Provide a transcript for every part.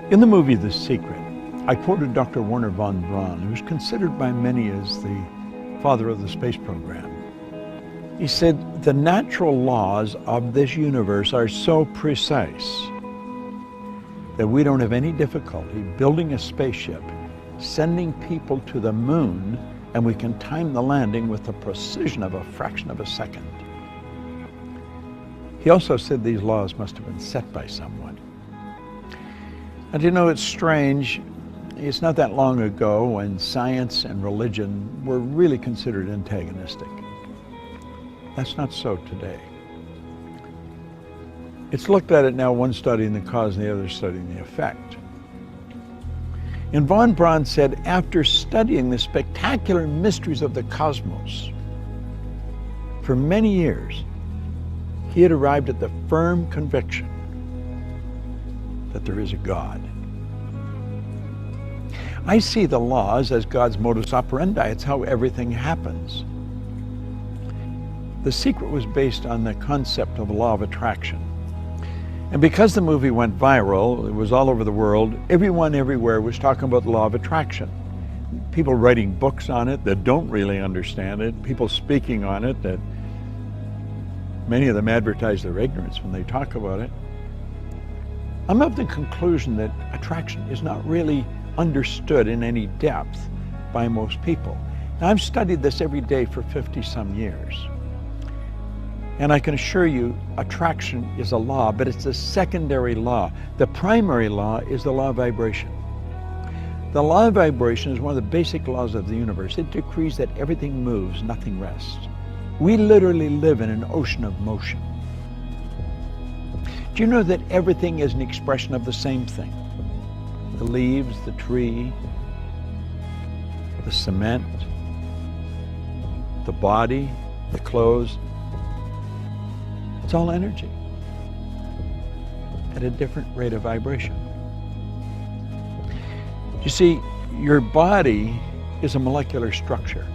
In the movie The Secret, I quoted Dr. Wernher von Braun, who is considered by many as the father of the space program. He said, the natural laws of this universe are so precise that we don't have any difficulty building a spaceship, sending people to the moon, and we can time the landing with the precision of a fraction of a second. He also said these laws must have been set by someone. And you know, it's strange. It's not that long ago when science and religion were really considered antagonistic. That's not so today. It's looked at it now, one studying the cause and the other studying the effect. And von Braun said, after studying the spectacular mysteries of the cosmos for many years, he had arrived at the firm conviction that there is a God. I see the laws as God's modus operandi. It's how everything happens. The Secret was based on the concept of the law of attraction. And because the movie went viral, it was all over the world, everyone everywhere was talking about the law of attraction. People writing books on it that don't really understand it, people speaking on it that many of them advertise their ignorance when they talk about it. I'm of the conclusion that attraction is not really understood in any depth by most people. Now, I've studied this every day for 50-some years. And I can assure you, attraction is a law, but it's a secondary law. The primary law is the law of vibration. The law of vibration is one of the basic laws of the universe. It decrees that everything moves, nothing rests. We literally live in an ocean of motion. Do you know that everything is an expression of the same thing? The leaves, the tree, the cement, the body, the clothes. It's all energy at a different rate of vibration. You see, your body is a molecular structure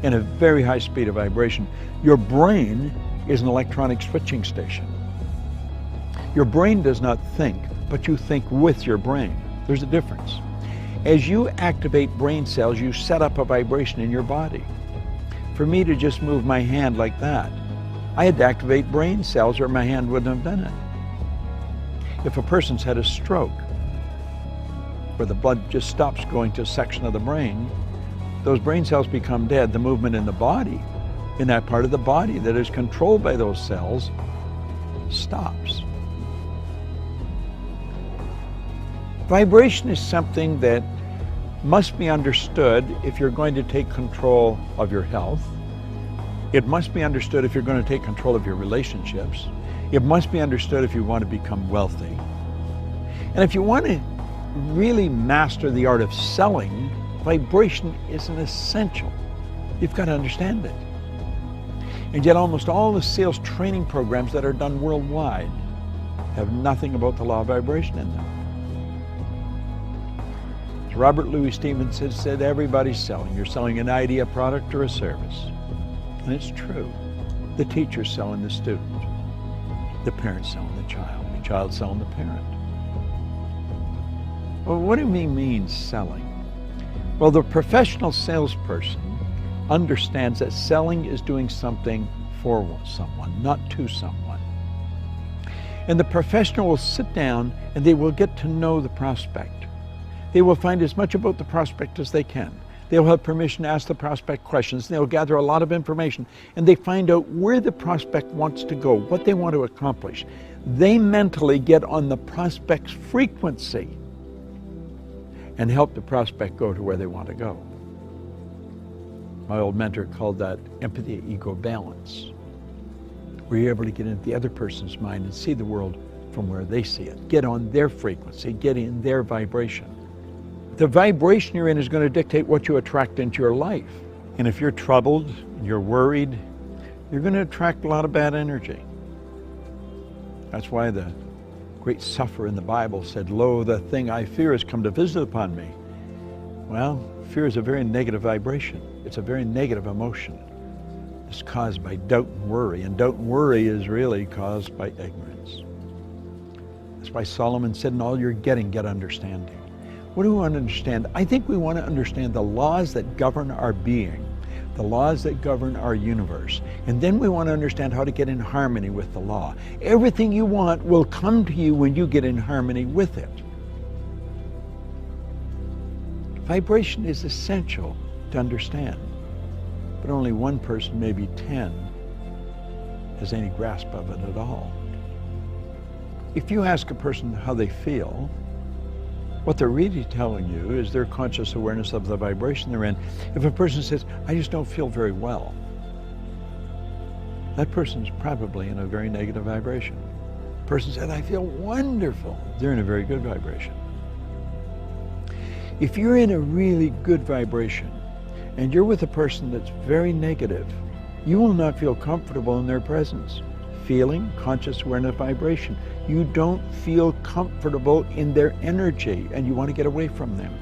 in a very high speed of vibration. Your brain is an electronic switching station. Your brain does not think, but you think with your brain. There's a difference. As you activate brain cells, you set up a vibration in your body. For me to just move my hand like that, I had to activate brain cells or my hand wouldn't have done it. If a person's had a stroke, where the blood just stops going to a section of the brain, those brain cells become dead. The movement in the body, in that part of the body that is controlled by those cells, stops. Vibration is something that must be understood if you're going to take control of your health. It must be understood if you're going to take control of your relationships. It must be understood if you want to become wealthy. And if you want to really master the art of selling, vibration is an essential. You've got to understand it. And yet almost all the sales training programs that are done worldwide have nothing about the law of vibration in them. As Robert Louis Stevenson said, everybody's selling. You're selling an idea, a product, or a service. And it's true. The teacher's selling the student. The parent's selling the child selling the parent. Well, what do we mean selling? Well, the professional salesperson understands that selling is doing something for someone, not to someone. And the professional will sit down and they will get to know the prospect. They will find as much about the prospect as they can. They'll have permission to ask the prospect questions. They'll gather a lot of information and they find out where the prospect wants to go, what they want to accomplish. They mentally get on the prospect's frequency and help the prospect go to where they want to go. My old mentor called that empathy-ego balance, where you're able to get into the other person's mind and see the world from where they see it. Get on their frequency, get in their vibration. The vibration you're in is going to dictate what you attract into your life. And if you're troubled, you're worried, you're going to attract a lot of bad energy. That's why the great sufferer in the Bible said, "Lo, the thing I fear has come to visit upon me." Well, fear is a very negative vibration. It's a very negative emotion. It's caused by doubt and worry, and doubt and worry is really caused by ignorance. Let's why Solomon said, in all you're getting, get understanding. What do we want to understand? I think we want to understand the laws that govern our being, the laws that govern our universe. And then we want to understand how to get in harmony with the law. Everything you want will come to you when you get in harmony with it. Vibration is essential to understand, but only one person, maybe 10, has any grasp of it at all. If you ask a person how they feel, what they're really telling you is their conscious awareness of the vibration they're in. If a person says, I just don't feel very well, that person's probably in a very negative vibration. A person said, I feel wonderful, they're in a very good vibration. If you're in a really good vibration and you're with a person that's very negative, you will not feel comfortable in their presence. Feeling, conscious awareness, vibration. You don't feel comfortable in their energy and you want to get away from them.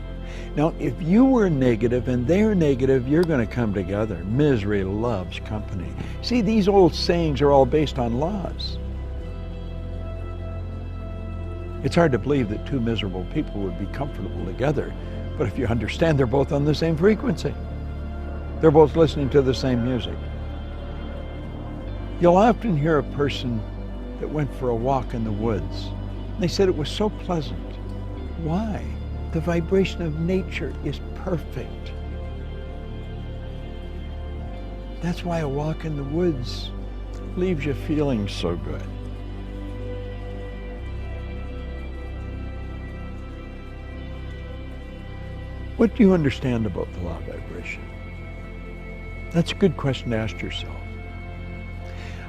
Now, if you were negative and they're negative, you're going to come together. Misery loves company. See, these old sayings are all based on laws. It's hard to believe that two miserable people would be comfortable together, but if you understand they're both on the same frequency, they're both listening to the same music. You'll often hear a person that went for a walk in the woods. They said it was so pleasant. Why? The vibration of nature is perfect. That's why a walk in the woods leaves you feeling so good. What do you understand about the law of vibration? That's a good question to ask yourself.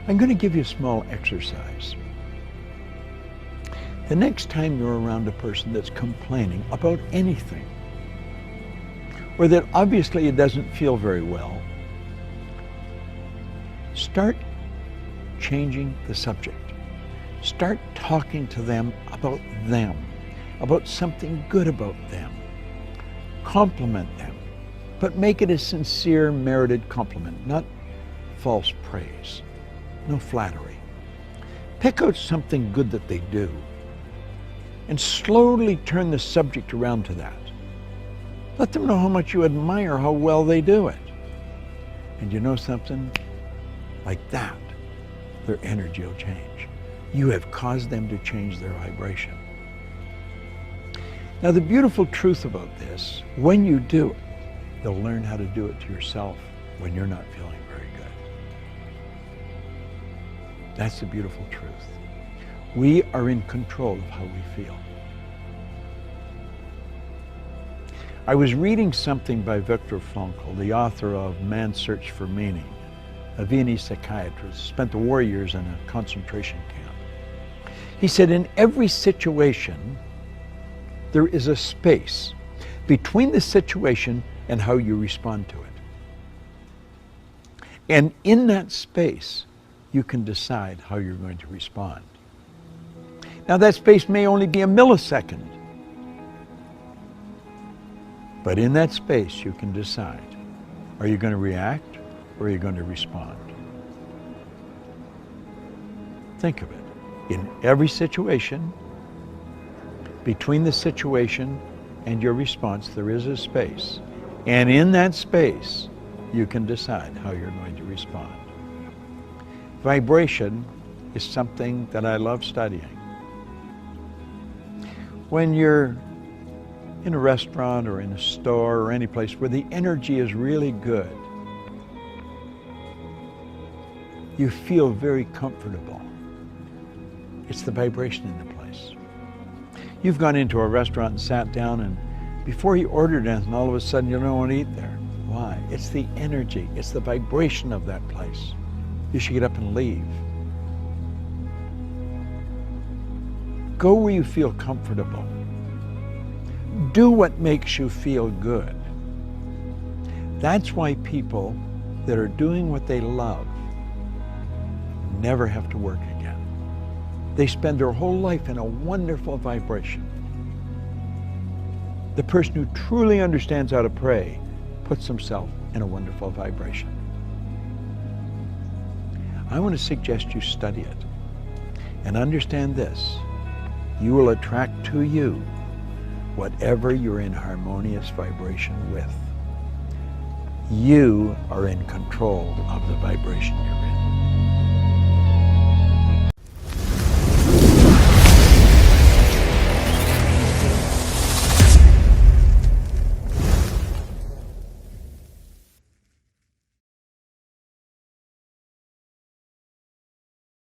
I'm going to give you a small exercise. The next time you're around a person that's complaining about anything, or that obviously it doesn't feel very well, start changing the subject. Start talking to them, about something good about them. Compliment them, but make it a sincere, merited compliment, not false praise. No flattery. Pick out something good that they do and slowly turn the subject around to that. Let them know how much you admire how well they do it. And you know something? Like that, their energy will change. You have caused them to change their vibration. Now, the beautiful truth about this, when you do it, you'll learn how to do it to yourself when you're not feeling very good. That's the beautiful truth. We are in control of how we feel. I was reading something by Viktor Frankl, the author of Man's Search for Meaning, a Viennese psychiatrist, spent the war years in a concentration camp. He said, in every situation, there is a space between the situation and how you respond to it. And in that space, you can decide how you're going to respond. Now, that space may only be a millisecond, but in that space, you can decide, are you going to react or are you going to respond? Think of it. In every situation, between the situation and your response, there is a space. And in that space, you can decide how you're going to respond. Vibration is something that I love studying. When you're in a restaurant or in a store or any place where the energy is really good, you feel very comfortable. It's the vibration in the place. You've gone into a restaurant and sat down, and before you ordered anything, all of a sudden you don't want to eat there. Why? It's the energy, it's the vibration of that place. You should get up and leave. Go where you feel comfortable. Do what makes you feel good. That's why people that are doing what they love never have to work again. They spend their whole life in a wonderful vibration. The person who truly understands how to pray puts himself in a wonderful vibration. I want to suggest you study it and understand this. you will attract to you whatever you're in harmonious vibration with. You are in control of the vibration you're in.